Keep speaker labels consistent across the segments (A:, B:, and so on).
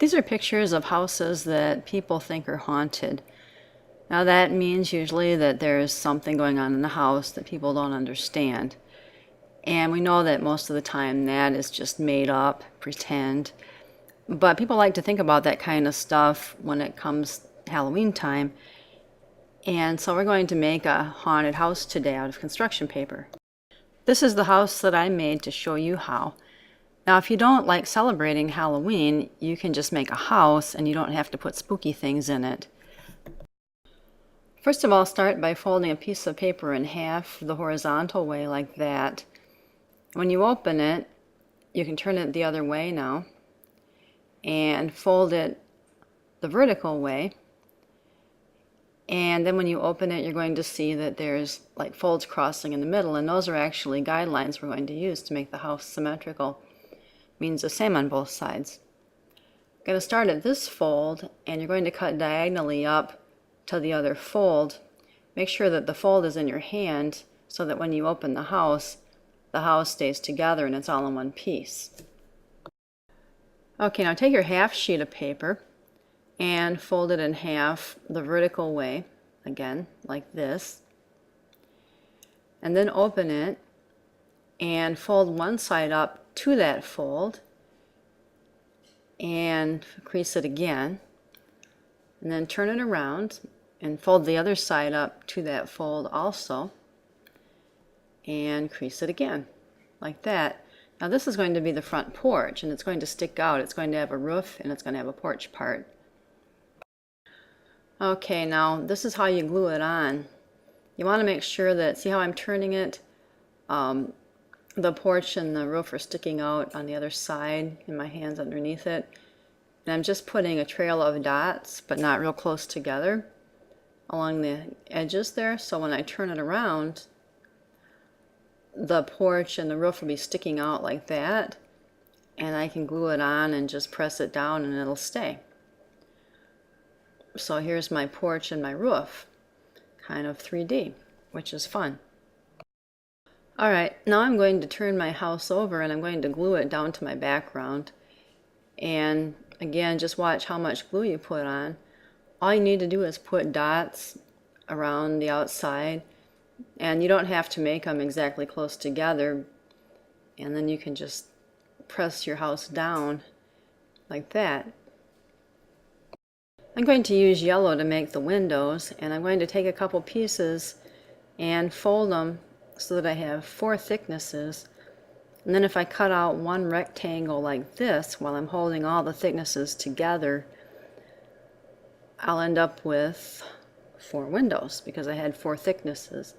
A: These are pictures of houses that people think are haunted. Now that means usually that there's something going on in the house that people don't understand. And we know that most of the time that is just made up, pretend. But people like to think about that kind of stuff when it comes Halloween time. And so we're going to make a haunted house today out of construction paper. This is the house that I made to show you how. Now, if you don't like celebrating Halloween, you can just make a house and you don't have to put spooky things in it. First of all, start by folding a piece of paper in half the horizontal way like that. When you open it, you can turn it the other way now and fold it the vertical way. And then when you open it, you're going to see that there's like folds crossing in the middle, and those are actually guidelines we're going to use to make the house symmetrical. Means the same on both sides. You're going to start at this fold and you're going to cut diagonally up to the other fold. Make sure that the fold is in your hand so that when you open the house stays together and it's all in one piece. Okay, now take your half sheet of paper and fold it in half the vertical way, again, like this. And then open it and fold one side up to that fold and crease it again, and then turn it around and fold the other side up to that fold also and crease it again like that. Now this is going to be the front porch and it's going to stick out. It's going to have a roof and it's going to have a porch part. Okay, now this is how you glue it on. You want to make sure that, see how I'm turning it? The porch and the roof are sticking out on the other side and my hand's underneath it. And I'm just putting a trail of dots, but not real close together, along the edges there. So when I turn it around, the porch and the roof will be sticking out like that. And I can glue it on and just press it down and it'll stay. So here's my porch and my roof, kind of 3D, which is fun. Alright, now I'm going to turn my house over and I'm going to glue it down to my background. And again, just watch how much glue you put on. All you need to do is put dots around the outside, and you don't have to make them exactly close together, and then you can just press your house down like that. I'm going to use yellow to make the windows, and I'm going to take a couple pieces and fold them so that I have 4 thicknesses. And then if I cut out one rectangle like this while I'm holding all the thicknesses together, I'll end up with 4 windows because I had 4 thicknesses.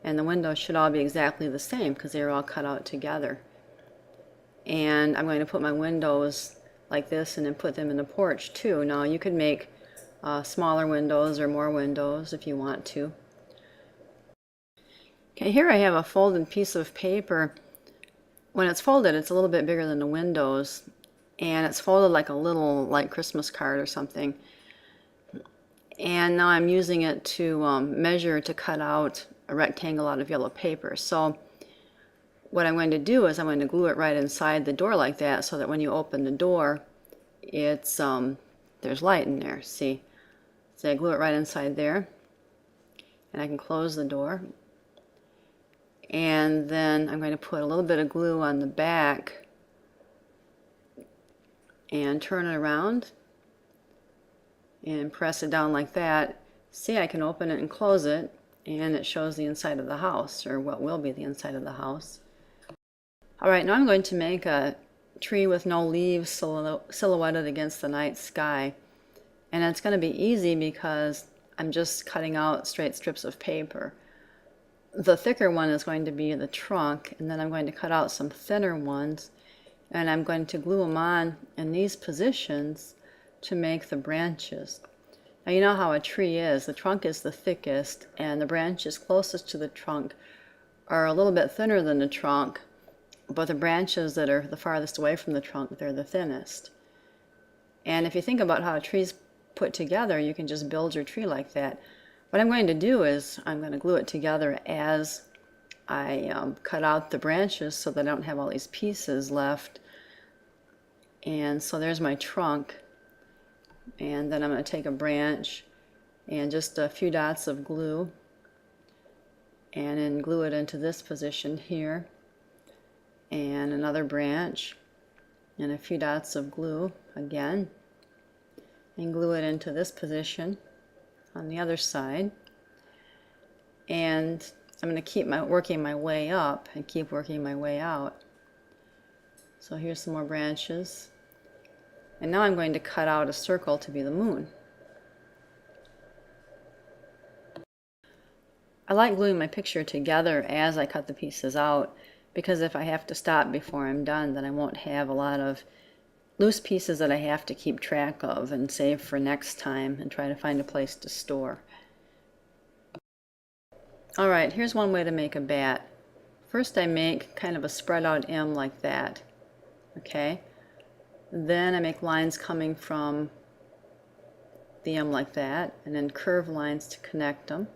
A: And the windows should all be exactly the same because they're all cut out together. And I'm going to put my windows like this and then put them in the porch too. Now you could make smaller windows or more windows if you want to. Okay, here I have a folded piece of paper. When it's folded, it's a little bit bigger than the windows, and it's folded like a little Christmas card or something. And now I'm using it to measure to cut out a rectangle out of yellow paper. So what I'm going to do is I'm going to glue it right inside the door like that so that when you open the door, it's there's light in there. See? So I glue it right inside there, and I can close the door. And then I'm going to put a little bit of glue on the back and turn it around and press it down like that. See, I can open it and close it, and it shows the inside of the house, or what will be the inside of the house. Alright, now I'm going to make a tree with no leaves silhouetted against the night sky. And it's going to be easy because I'm just cutting out straight strips of paper. The thicker one is going to be the trunk, and then I'm going to cut out some thinner ones, and I'm going to glue them on in these positions to make the branches. Now you know how a tree is. The trunk is the thickest, and the branches closest to the trunk are a little bit thinner than the trunk, but the branches that are the farthest away from the trunk, they're the thinnest. And if you think about how a tree's put together, you can just build your tree like that. What I'm going to do is I'm going to glue it together as I cut out the branches so that I don't have all these pieces left. And so there's my trunk. And then I'm going to take a branch and just a few dots of glue and then glue it into this position here, and another branch and a few dots of glue again, and glue it into this position on the other side. And I'm going to keep working my way up and keep working my way out. So here's some more branches. And now I'm going to cut out a circle to be the moon. I like gluing my picture together as I cut the pieces out, because if I have to stop before I'm done, then I won't have a lot of loose pieces that I have to keep track of and save for next time and try to find a place to store. Alright, here's one way to make a bat. First I make kind of a spread out M like that. Okay? Then I make lines coming from the M like that, and then curve lines to connect them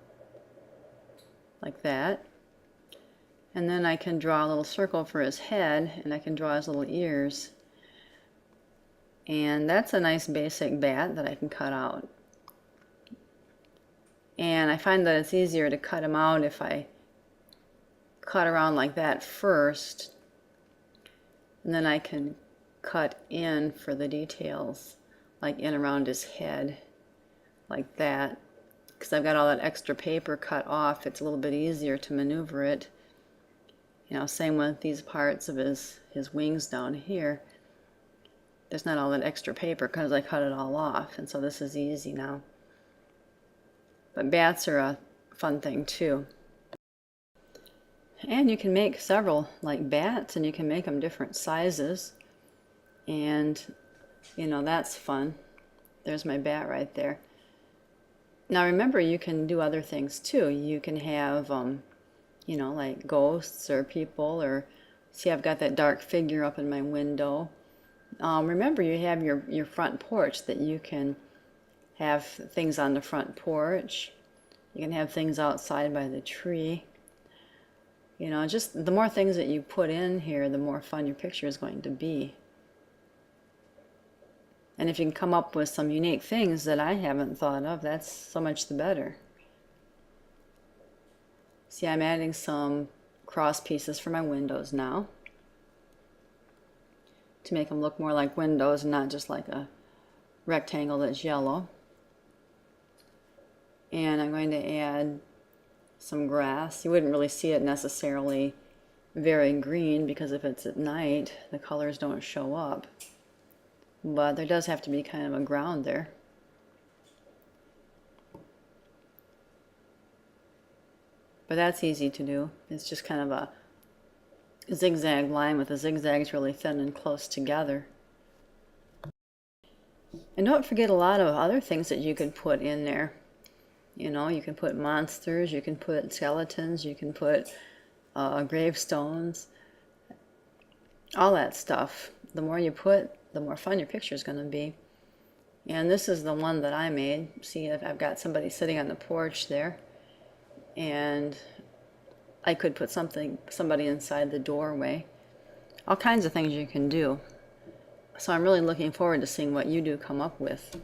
A: like that. And then I can draw a little circle for his head, and I can draw his little ears. And that's a nice basic bat that I can cut out. And I find that it's easier to cut him out if I cut around like that first, and then I can cut in for the details, like in around his head, like that. Because I've got all that extra paper cut off, it's a little bit easier to maneuver it. You know, same with these parts of his wings down here. There's not all that extra paper because I cut it all off, and so this is easy now. But bats are a fun thing too. And you can make several like bats, and you can make them different sizes. And, you know, that's fun. There's my bat right there. Now remember, you can do other things too. You can have, you know, like ghosts or people, or see I've got that dark figure up in my window. Remember, you have your front porch that you can have things on the front porch. You can have things outside by the tree. You know, just the more things that you put in here, the more fun your picture is going to be. And if you can come up with some unique things that I haven't thought of, that's so much the better. See, I'm adding some cross pieces for my windows now, to make them look more like windows and not just like a rectangle that's yellow. And I'm going to add some grass. You wouldn't really see it necessarily very green, because if it's at night, the colors don't show up. But there does have to be kind of a ground there. But that's easy to do. It's just kind of a zigzag line with the zigzags really thin and close together. And don't forget a lot of other things that you could put in there. You know, you can put monsters, you can put skeletons, you can put gravestones, all that stuff. The more you put, the more fun your picture is going to be. And this is the one that I made. See, I've got somebody sitting on the porch there, and I could put somebody inside the doorway. All kinds of things you can do. So I'm really looking forward to seeing what you do come up with.